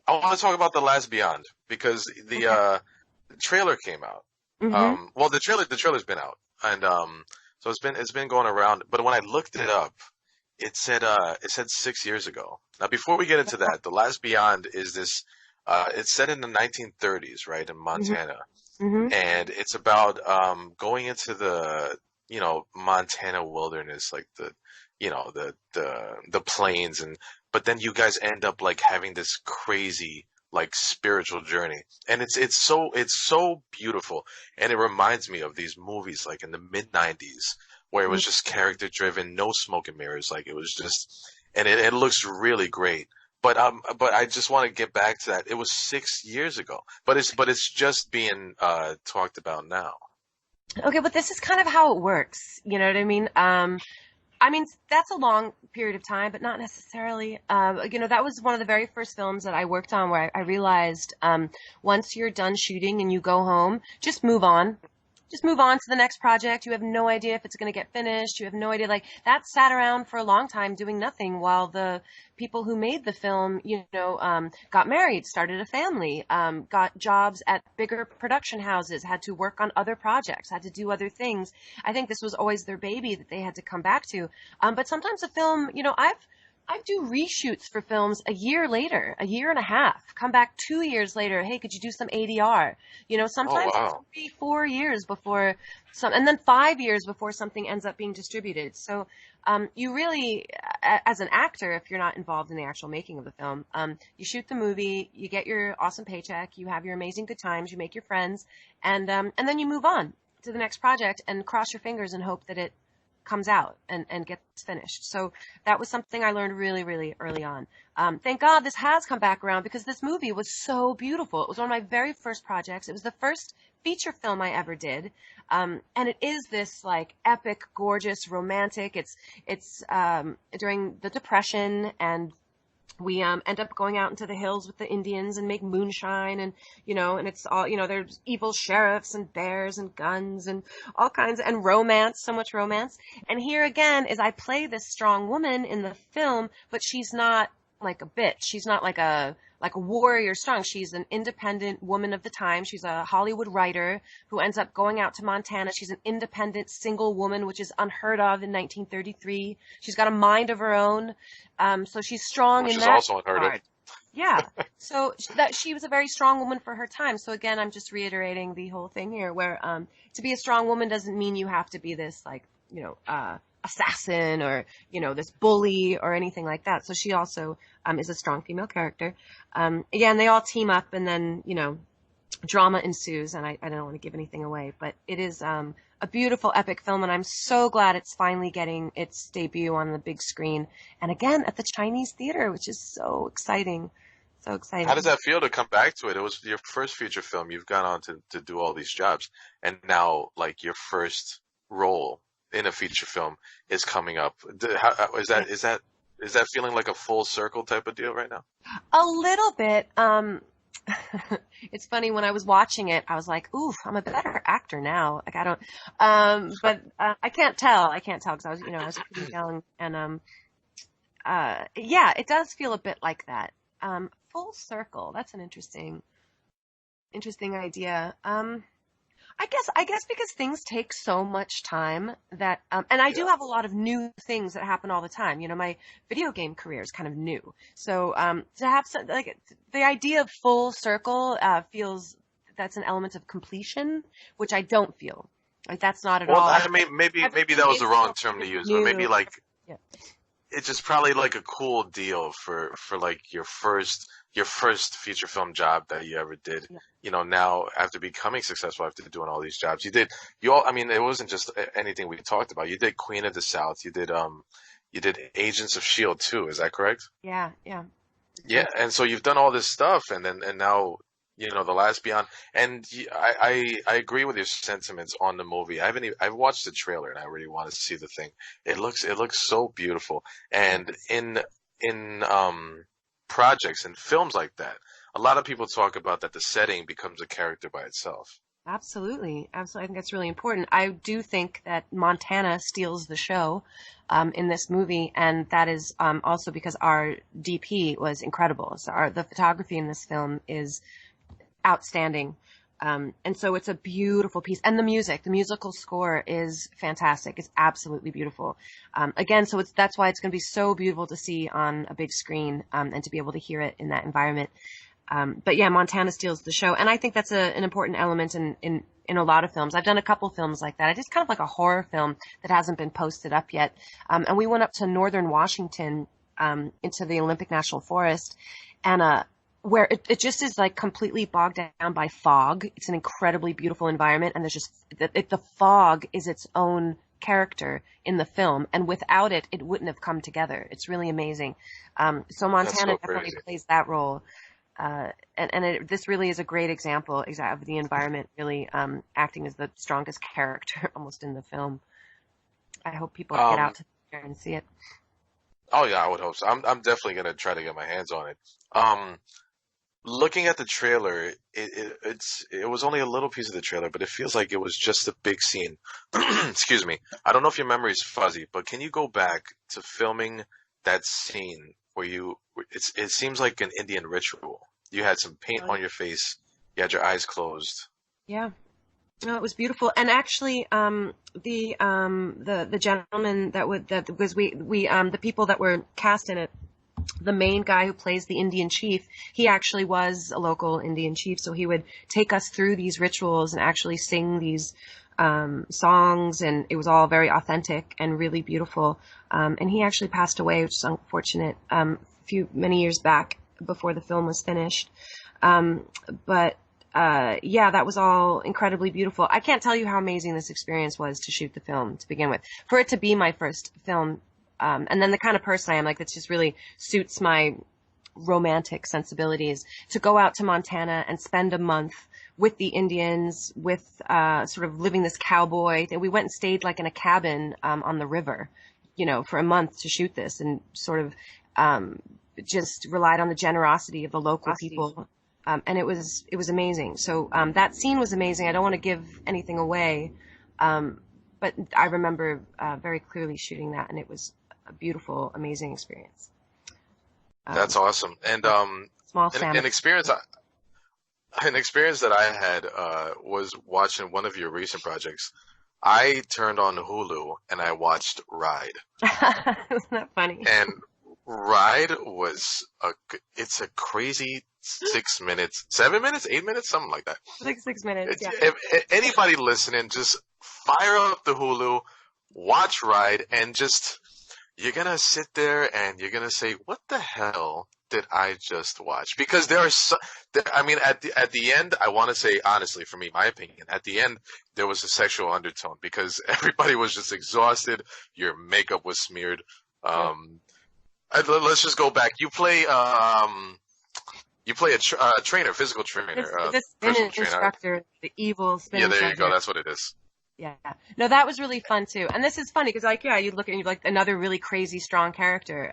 want to talk about The Last Beyond because the trailer came out. Mm-hmm. Well, the trailer's been out, and so So it's been going around. But when I looked it up, it said 6 years ago. Now, before we get into that, The Last Beyond is this. It's set in the 1930s, right, in Hmm. Montana, Hmm. and it's about going into the Montana wilderness, like the plains, and but then you guys end up like having this crazy like spiritual journey, and it's so beautiful, and it reminds me of these movies like in the mid 90s where it was just character driven, no smoke and mirrors, like it was just, and it looks really great. But I just want to get back to that. It was 6 years ago, but it's just being talked about now. Okay, but this is kind of how it works. You know what I mean? I mean, that's a long period of time, but not necessarily. That was one of the very first films that I worked on where I realized once you're done shooting and you go home, just move on. Just move on to the next project. You have no idea if it's going to get finished. You have no idea. Like, that sat around for a long time doing nothing while the people who made the film, got married, started a family, got jobs at bigger production houses, had to work on other projects, had to do other things. I think this was always their baby that they had to come back to. But sometimes a film, I do reshoots for films a year later, a year and a half, come back 2 years later. Hey, could you do some ADR? Oh Sometimes it's wow. 3, 4 years before and then 5 years before something ends up being distributed. So, you really, as an actor, if you're not involved in the actual making of the film, you shoot the movie, you get your awesome paycheck, you have your amazing good times, you make your friends, and then you move on to the next project and cross your fingers and hope that it comes out and gets finished. So that was something I learned really, really early on. Thank God this has come back around because this movie was so beautiful. It was one of my very first projects. It was the first feature film I ever did. And it is this like epic, gorgeous, romantic. It's during the Depression, and we end up going out into the hills with the Indians and make moonshine, and it's all, there's evil sheriffs and bears and guns and all kinds, and romance, so much romance. And here again is I play this strong woman in the film, but she's not like a bitch. She's not like a warrior strong. She's an independent woman of the time. She's a Hollywood writer who ends up going out to Montana. She's an independent single woman, which is unheard of in 1933. She's got a mind of her own. So she's strong Which in is that also unheard of. regard. Yeah. So that she was a very strong woman for her time. So again, I'm just reiterating the whole thing here where, to be a strong woman doesn't mean you have to be this like, assassin or, this bully or anything like that. So she also, is a strong female character. Again, they all team up and then, drama ensues, and I don't want to give anything away, but it is, a beautiful epic film, and I'm so glad it's finally getting its debut on the big screen. And again, at the Chinese theater, which is so exciting. So exciting. How does that feel to come back to it? It was your first feature film. You've gone on to do all these jobs, and now like your first role in a feature film is coming up. Is that feeling like a full circle type of deal right now? A little bit. It's funny, when I was watching it, I was like, ooh, I'm a better actor now. Like, I don't, but I can't tell. I can't tell because I was pretty young. And, yeah, it does feel a bit like that. Full circle. That's an interesting idea. I guess because things take so much time that, and I do Yeah. have a lot of new things that happen all the time. My video game career is kind of new. So, to have like the idea of full circle, feels that's an element of completion, which I don't feel. Like, that's not at Well, all. I mean, maybe that was the wrong term to use, but maybe New. like Yeah. it's just probably like a cool deal for like your first feature film job that you ever did. Yeah. Now after becoming successful, after doing all these jobs, I mean, it wasn't just anything we talked about. You did Queen of the South. You did Agents of Shield too. Is that correct? Yeah. Yeah. Yeah. And so you've done all this stuff, and now The Last Beyond. And I agree with your sentiments on the movie. I've watched the trailer, and I really want to see the thing. It looks so beautiful. And in projects and films like that, a lot of people talk about that the setting becomes a character by itself. Absolutely. Absolutely. I think that's really important. I do think that Montana steals the show, in this movie, and that is, also because our DP was incredible. So the photography in this film is outstanding. And so it's a beautiful piece. And the musical score is fantastic. It's absolutely beautiful. Again, so that's why it's going to be so beautiful to see on a big screen, and to be able to hear it in that environment. But yeah, Montana steals the show. And I think that's an important element in a lot of films. I've done a couple films like that. I just kind of like a horror film that hasn't been posted up yet. And we went up to northern Washington, into the Olympic National Forest, and, where it just is like completely bogged down by fog. It's an incredibly beautiful environment, and there's just the fog is its own character in the film, and without it, it wouldn't have come together. It's really amazing. So Montana definitely plays that role, this really is a great example of the environment really acting as the strongest character almost in the film. I hope people get out to there and see it. Oh yeah, I would hope so. I'm definitely gonna try to get my hands on it. Looking at the trailer, it was only a little piece of the trailer, but it feels like it was just a big scene. Excuse me. I don't know if your memory is fuzzy, but can you go back to filming that scene where it seems like an Indian ritual. You had some paint on your face. You had your eyes closed. Yeah. No, it was beautiful. And actually, the gentleman the people that were cast in it, the main guy who plays the Indian chief, he actually was a local Indian chief. So he would take us through these rituals and actually sing these songs, and it was all very authentic and really beautiful. And he actually passed away, which is unfortunate, many years back before the film was finished. Yeah, that was all incredibly beautiful. I can't tell you how amazing this experience was to shoot the film to begin with. For it to be my first film, and then the kind of person I am, like, that just really suits my romantic sensibilities, to go out to Montana and spend a month with the Indians, with sort of living this cowboy. We went and stayed like in a cabin on the river, for a month to shoot this, and sort of just relied on the generosity of the local people. And it was amazing. So that scene was amazing. I don't want to give anything away, but I remember very clearly shooting that, and it was a beautiful, amazing experience. That's awesome. And an experience that I had was watching one of your recent projects. I turned on Hulu and I watched Ride. Isn't that funny? And Ride was it's a crazy 6 minutes, 7 minutes, 8 minutes, something like that. 6 minutes, yeah. If anybody listening, just fire up the Hulu, watch Ride, and just, you're going to sit there and you're going to say, what the hell did I just watch? Because at the end, I want to say, honestly, for me, my opinion, at the end, there was a sexual undertone because everybody was just exhausted. Your makeup was smeared. Let's just go back. You play a trainer, physical trainer. The spin instructor, the evil spin instructor. Yeah, there you go. That's what it is. Yeah. No, that was really fun too. And this is funny because, you look at like another really crazy, strong character,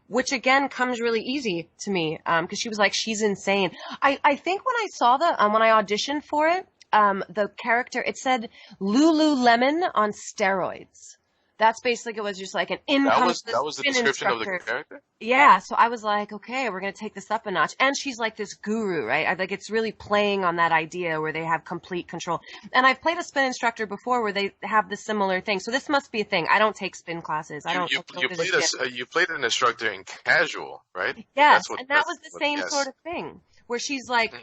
which again comes really easy to me, because she was like, she's insane. I think when I saw when I auditioned for it, the character, it said Lululemon on steroids. That's basically, it was just like an income. That was the description of the character? Yeah. So I was like, okay, we're going to take this up a notch. And she's like this guru, right? I think it's really playing on that idea where they have complete control. And I've played a spin instructor before where they have the similar thing. So this must be a thing. I don't take spin classes. You played an instructor in Casual, right? Yes. That was the same sort of thing where she's like,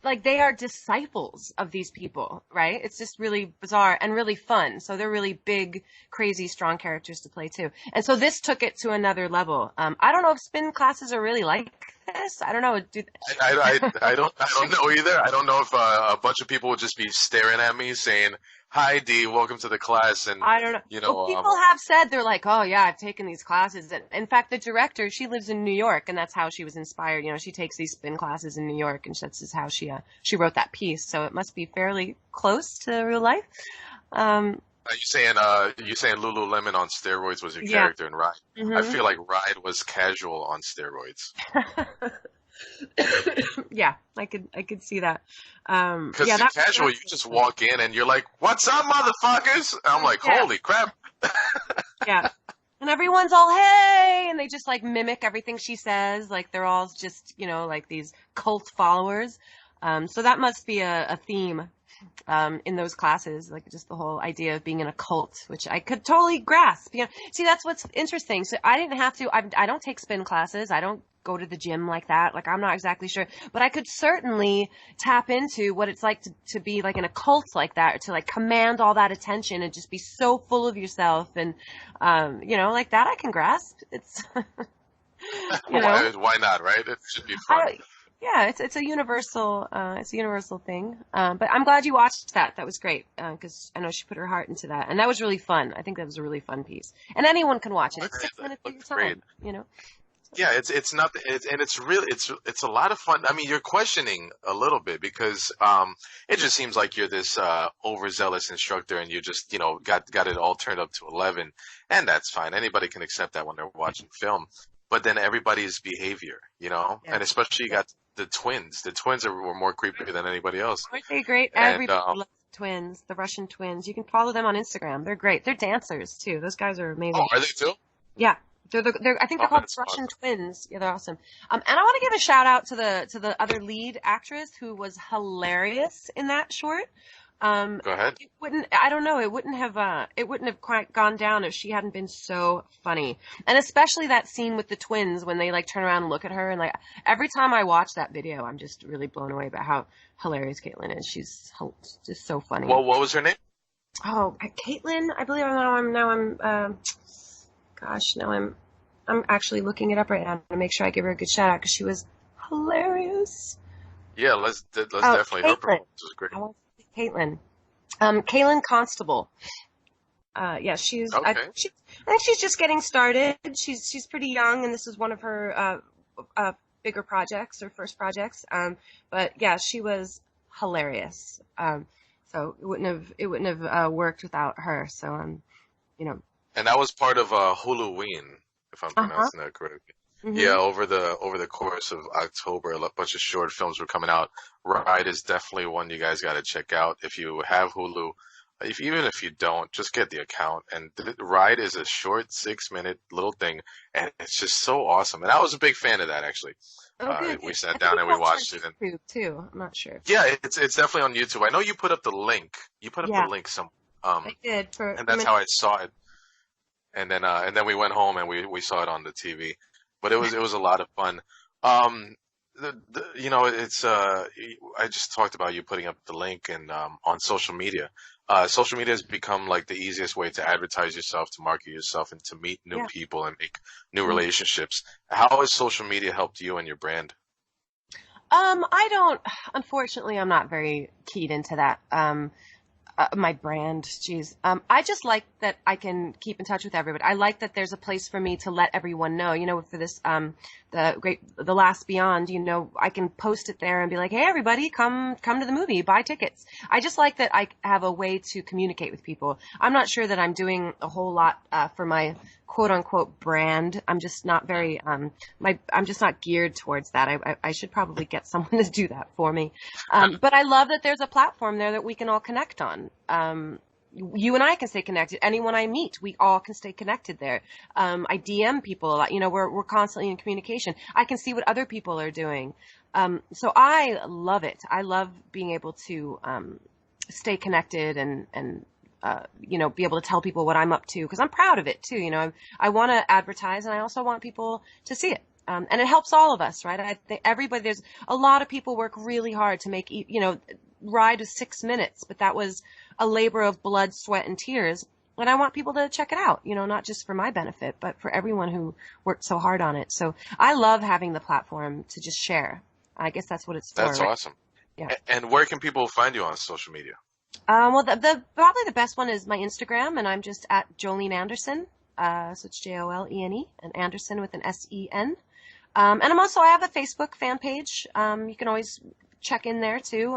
like they are disciples of these people, right? It's just really bizarre and really fun. So they're really big, crazy, strong characters to play too. And so this took it to another level. I don't know if spin classes are really like this. I don't know. I don't know either. I don't know if a bunch of people would just be staring at me saying, "Hi, Dee, welcome to the class." And I don't know. Well, people have said, they're like, "Oh yeah, I've taken these classes." And in fact, the director, she lives in New York, and that's how she was inspired. She takes these spin classes in New York, and that's how she wrote that piece. So it must be fairly close to real life. Are you saying Lululemon on steroids was your character in Ride? Mm-hmm. I feel like Ride was Casual on steroids. Yeah, I could see that. Because in Casual, you just walk in and you're like, "What's up, motherfuckers?" And I'm like, "Holy crap!" Yeah, and everyone's all, "Hey," and they just like mimic everything she says. Like they're all just like these cult followers. So that must be a theme in those classes, like just the whole idea of being in a cult, which I could totally grasp. See, that's what's interesting. So I didn't have to. I don't take spin classes. I don't go to the gym like that. Like, I'm not exactly sure, but I could certainly tap into what it's like to be like in a cult like that, or to like command all that attention and just be so full of yourself, and like that I can grasp. It's Why not, right? It should be fun. Yeah, it's a universal thing. But I'm glad you watched that. That was great, because I know she put her heart into that, and that was really fun. I think that was a really fun piece, and anyone can watch it. It's 6 minutes of your time, Yeah, it's not, it's a lot of fun. I mean, you're questioning a little bit because it just seems like you're this overzealous instructor, and you just got it all turned up to 11, and that's fine. Anybody can accept that when they're watching film. But then everybody's behavior, and especially you got the twins. The twins were more creepy than anybody else. Aren't they great? Everybody loves the twins, the Russian twins. You can follow them on Instagram. They're great. They're dancers too. Those guys are amazing. Oh, are they too? Yeah. I think they're called Russian twins. Yeah, they're awesome. And I want to give a shout out to the other lead actress who was hilarious in that short. Go ahead. It wouldn't have quite gone down if she hadn't been so funny. And especially that scene with the twins when they like turn around and look at her, and like every time I watch that video, I'm just really blown away by how hilarious Caitlin is. She's just so funny. Well, what was her name? Oh, Caitlin, I believe I'm actually looking it up right now to make sure I give her a good shout out because she was hilarious. Yeah, let's definitely. Her performance was great. I want to say Caitlin. Caitlin Constable. She's. Okay. I think she's just getting started. She's pretty young, and this is one of her bigger projects, or first projects. But yeah, she was hilarious. So it wouldn't have worked without her. So And that was part of Huluween, if I'm pronouncing that correctly. Mm-hmm. Yeah, over the course of October, a bunch of short films were coming out. Ride is definitely one you guys got to check out if you have Hulu. Even if you don't, just get the account. And Ride is a short 6-minute little thing, and it's just so awesome. And I was a big fan of that, actually. We sat down and we watched it. YouTube too. I'm not sure. Yeah, it's definitely on YouTube. I know you put up the link. You put up the link some. I did and that's how I saw it. And then we went home and we saw it on the TV. But it was a lot of fun. It's I just talked about you putting up the link and on social media. Social media has become like the easiest way to advertise yourself, to market yourself, and to meet new people and make new relationships. How has social media helped you and your brand? Unfortunately, I'm not very keyed into that. My brand, geez. I just like that I can keep in touch with everybody. I like that there's a place for me to let everyone know, for this, The Last Beyond, I can post it there and be like, hey, everybody, come to the movie, buy tickets. I just like that I have a way to communicate with people. I'm not sure that I'm doing a whole lot, for my quote unquote brand. I'm just not very, I'm just not geared towards that. I should probably get someone to do that for me. But I love that there's a platform there that we can all connect on. You and I can stay connected. Anyone I meet, we all can stay connected there. I DM people a lot. We're constantly in communication. I can see what other people are doing. So I love it. I love being able to stay connected and be able to tell people what I'm up to, because I'm proud of it too. I want to advertise, and I also want people to see it. And it helps all of us, right? I think there's a lot of people work really hard to make, Ride was 6 minutes, but that was a labor of blood, sweat, and tears. And I want people to check it out, not just for my benefit, but for everyone who worked so hard on it. So I love having the platform to just share. I guess that's what it's for. That's awesome. Yeah. And where can people find you on social media? Well, probably the best one is my Instagram, and I'm just at Jolene Andersen. So it's Jolene and Andersen with an SEN. And I have a Facebook fan page. You can always check in there too.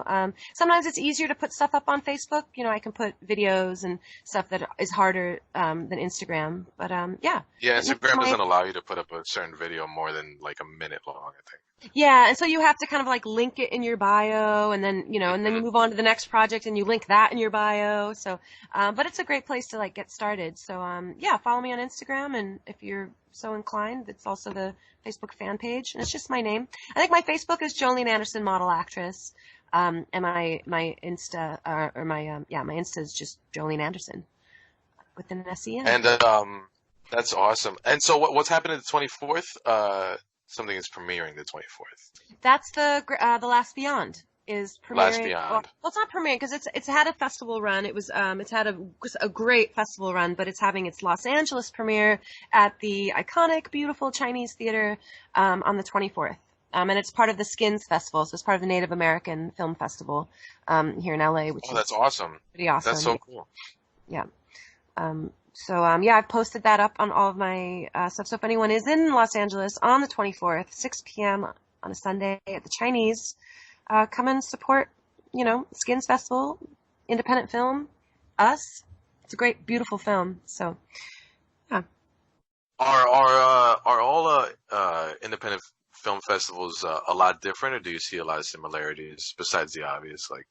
Sometimes it's easier to put stuff up on Facebook. I can put videos and stuff that is harder than Instagram. But yeah. Yeah, Instagram doesn't allow you to put up a certain video more than like a minute long, I think. Yeah, and so you have to kind of like link it in your bio, and then and then you move on to the next project and you link that in your bio. So, but it's a great place to like get started. So, yeah, follow me on Instagram, and if you're so inclined. It's also the Facebook fan page, and it's just my name. I think my Facebook is Jolene Andersen, model actress, and my Insta my Insta is just Jolene Andersen with an SEN. And that's awesome. And so what's happening the 24th? Something is premiering the 24th. That's the Last Beyond. Is premiering. Last Beyond. Well, it's not premiering because it's had a festival run. It was it's had a great festival run, but it's having its Los Angeles premiere at the iconic, beautiful Chinese theater on the 24th. And it's part of the Skins Festival, so it's part of the Native American Film Festival here in LA. Which that's awesome. Pretty awesome. That's so cool. Yeah. I've posted that up on all of my stuff. So if anyone is in Los Angeles on the 24th, 6 p.m. on a Sunday at the Chinese. Come and support, Skins Festival, independent film, us. It's a great, beautiful film. So, yeah. Are all independent film festivals a lot different, or do you see a lot of similarities besides the obvious? Like,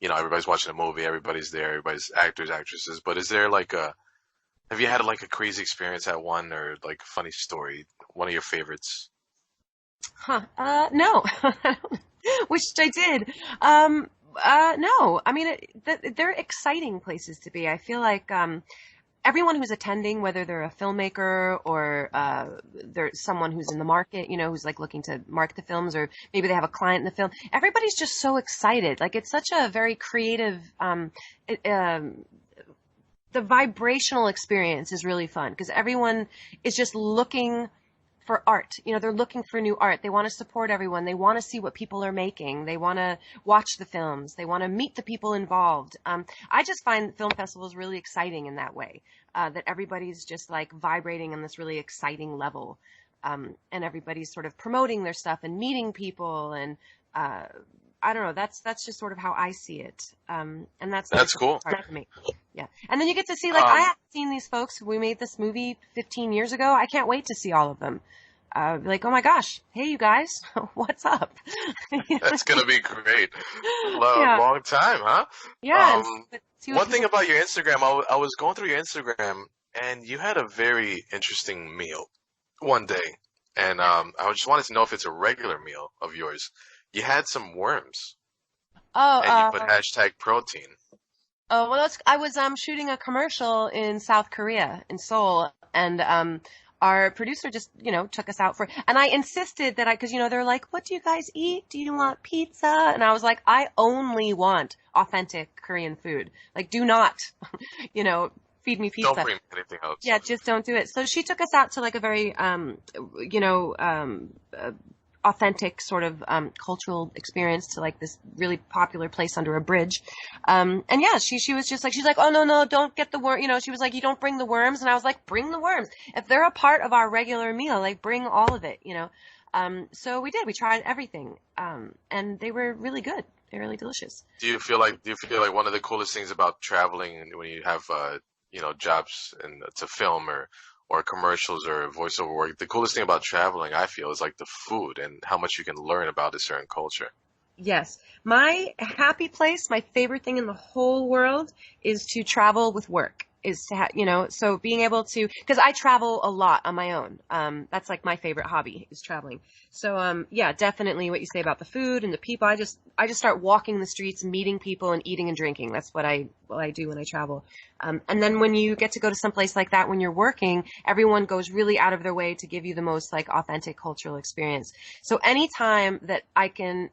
everybody's watching a movie, everybody's there, everybody's actors, actresses. But is there have you had a crazy experience at one, or like a funny story, one of your favorites? No. Wished I did. No. I mean, they're exciting places to be. I feel like everyone who's attending, whether they're a filmmaker or they're someone who's in the market, who's looking to market the films, or maybe they have a client in the film, everybody's just so excited. Like, it's such a very creative, the vibrational experience is really fun because everyone is just looking for art. They're looking for new art. They want to support everyone. They want to see what people are making. They want to watch the films. They want to meet the people involved. I just find film festivals really exciting in that way, that everybody's just vibrating on this really exciting level. And everybody's sort of promoting their stuff and meeting people. And I don't know. That's just sort of how I see it. And that's cool. Part for me. Yeah. And then you get to see, I haven't seen these folks. We made this movie 15 years ago. I can't wait to see all of them. Oh my gosh. Hey, you guys, what's up? That's going to be great. Long time, huh? Yeah. One thing about your Instagram, I was going through your Instagram, and you had a very interesting meal one day. And I just wanted to know if it's a regular meal of yours. You had some worms. Oh, and you put #protein. Oh, well, I was shooting a commercial in South Korea, in Seoul, and our producer just, took us out and I insisted that because, they're like, what do you guys eat? Do you want pizza? And I was like, I only want authentic Korean food. Do not, feed me pizza. Don't bring anything else. Yeah, just don't do it. So she took us out to a very, authentic sort of cultural experience to this really popular place under a bridge. And yeah, she was just she's like, oh, no, don't get the worm. She was like, you don't bring the worms. And I was like, bring the worms. If they're a part of our regular meal, bring all of it, So we did. We tried everything. And they were really good. They're really delicious. Do you feel like one of the coolest things about traveling when you have, jobs to film or commercials or voiceover work, the coolest thing about traveling, I feel, is the food and how much you can learn about a certain culture. Yes. My happy place, my favorite thing in the whole world is to travel with work. Is to so being able to, because I travel a lot on my own. That's my favorite hobby is traveling. So yeah, definitely what you say about the food and the people. I just start walking the streets, meeting people, and eating and drinking. That's what I do when I travel. And then when you get to go to someplace like that when you're working, everyone goes really out of their way to give you the most authentic cultural experience. So anytime that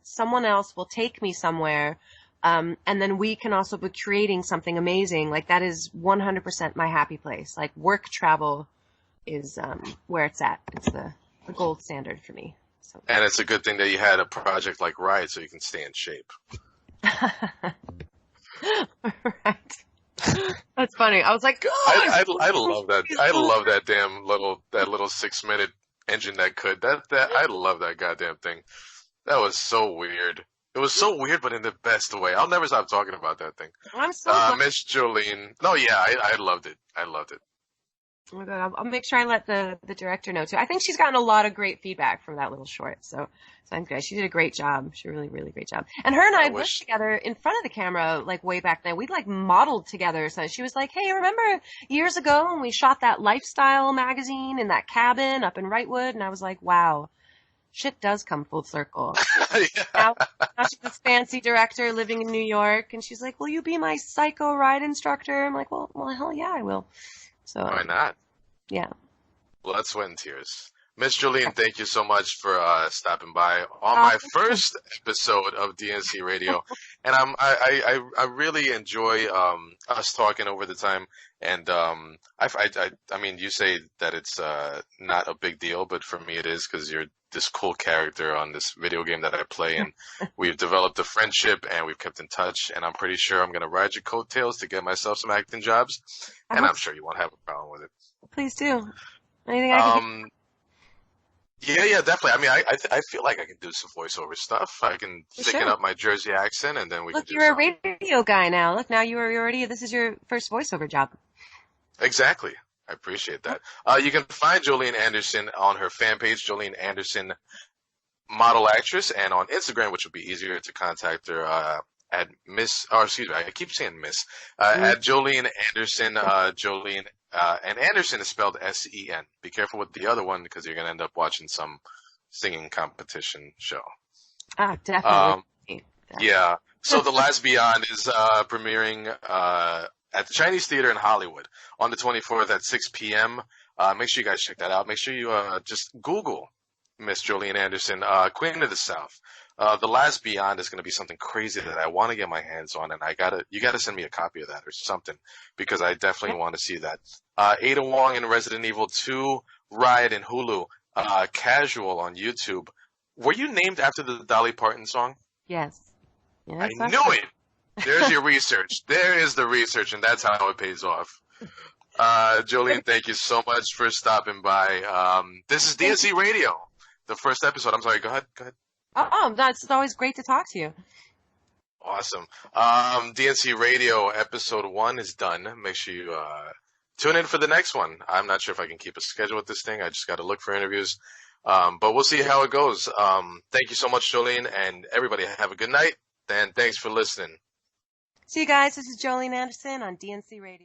someone else will take me somewhere. And then we can also be creating something amazing. That is 100% my happy place. Work travel is where it's at. It's the gold standard for me. So. And it's a good thing that you had a project like Ride so you can stay in shape. Right. That's funny. I was like, God! I love that. I love that damn little 6-minute engine that could. That I love that goddamn thing. That was so weird. It was so weird, but in the best way. I'll never stop talking about that thing. I'm so glad. Miss Jolene. No, yeah, I loved it. I loved it. Oh my God, I'll make sure I let the director know too. I think she's gotten a lot of great feedback from that little short. So I'm good. She did a great job. She really, really great job. And her and I I had worked wish. together in front of the camera like way back then. We'd like modeled together. So she was like, "Hey, remember years ago when we shot that lifestyle magazine in that cabin up in Wrightwood?" And I was like, "Wow, shit does come full circle." Yeah. Now she's this fancy director living in New York, and she's like, "Will you be my psycho ride instructor?" I'm like, "Well, hell yeah, I will." So Why not? yeah. Blood, sweat, and tears. Miss Jolene, thank you so much for stopping by on Uh, my first episode of DNC Radio, and I really enjoy us talking over the time. And I mean, you say that it's not a big deal, but for me it is because you're this cool character on this video game that I play, and we've developed a friendship and we've kept in touch. And I'm pretty sure I'm gonna ride your coattails to get myself some acting jobs, I and hope I'm sure you won't have a problem with it. Please do. Anything I can do. Um, yeah, definitely. I mean, I feel like I can do some voiceover stuff. I can For thicken sure. up my Jersey accent, and then we can Look, do you're a something. radio guy now. Look, now you're already, this is your first voiceover job. Exactly. I appreciate that. You can find Jolene Andersen on her fan page, Jolene Andersen Model Actress, and on Instagram, which would be easier to contact her at Miss, or excuse me, I keep saying Miss, Mm. at Jolene Andersen, Jolene, and Anderson is spelled S-E-N. Be careful with the other one because you're going to end up watching some singing competition show. Ah, Um, definitely. Yeah. So The Last Beyond is premiering at the Chinese Theater in Hollywood on the 24th at 6 p.m. Make sure you guys check that out. Make sure you just Google Miss Jolene Andersen, Queen of the South. The Last Beyond is going to be something crazy that I want to get my hands on, and you gotta send me a copy of that or something because I definitely want to see that. Ada Wong in Resident Evil 2, Riot in Hulu, Casual on YouTube. Were you named after the Dolly Parton song? Yes. I Yes. knew it. There's your research. There is the research, and that's how it pays off. Jolene, thank you so much for stopping by. This is DNC Radio, the first episode. I'm sorry. Go ahead. Go ahead. Oh, that's always great to talk to you. Awesome. DNC Radio episode 1 is done. Make sure you tune in for the next one. I'm not sure if I can keep a schedule with this thing. I just got to look for interviews. But we'll see how it goes. Thank you so much, Jolene, and everybody have a good night. And thanks for listening. See you guys. This is Jolene Andersen on DNC Radio.